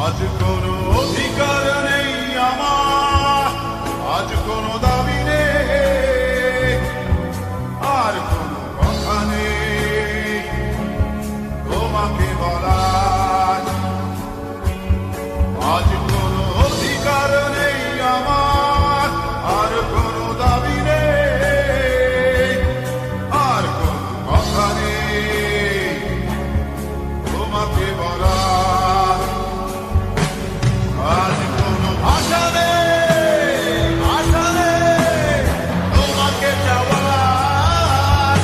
আজ কোনো অধিকার নেই আমার, আজ কোনো দাবি নেই, আর কোনো কথা নেই তোমাকে বলার। আজ কোনো অধিকার নেই আমার, আর কোনো দাবি নেই, আর কোনো কথা নেই তোমাকে বলার। আজ কোনো ভাষা নেই, ভাষা নেই তোমাকে চাওয়ার।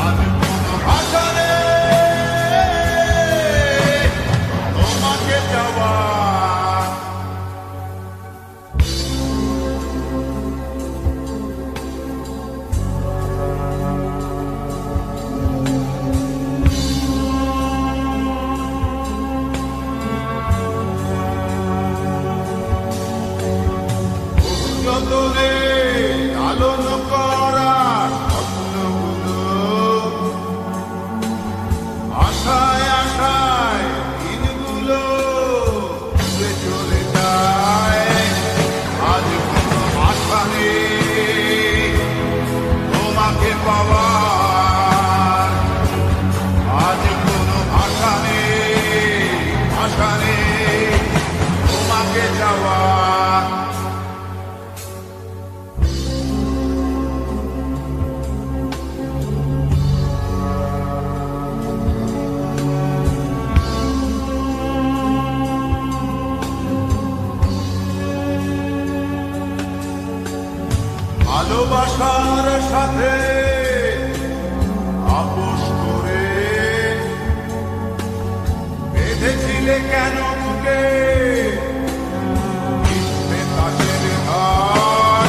আজ কোনো ভাষা নেই তোমাকে চাওয়ার। যতনে লালন করা স্বপ্নগুলো, আশায় আশায় দিনগুলো ঘুরে চলে যায়। আজ কোনো আশা নেই তোমাকে পাওয়ার। আজ কোনো আশা নেই, আশা নেই তোমাকে যাওয়ার। ভালোবাসার সাথে আপোষ করে বেঁধেছিলে কেন বুকে মিথ্যে তাসের ঘর।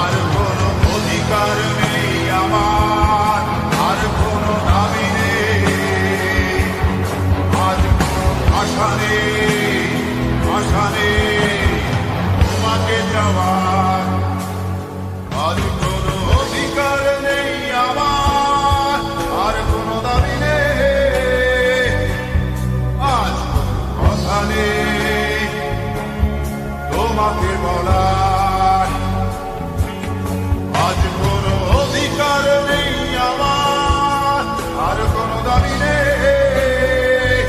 আর কোনো অধিকার নেই আমার, আর কোনো দাবি নেই, আজ কোনো আশা নেই, আশা নেই তোমাকে যাওয়ার। আজ কোনো অধিকার নেই আমার, আর কোনো দাবি নেই, আজ কোনো কথা নেই তোমাকে বলার। আজ কোনো অধিকার নেই আমার, আর কোনো দাবি নেই,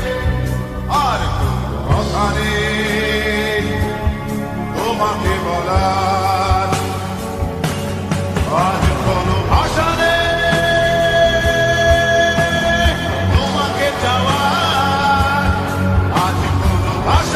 আর কোনো কথা নেই তোমাকে বলার।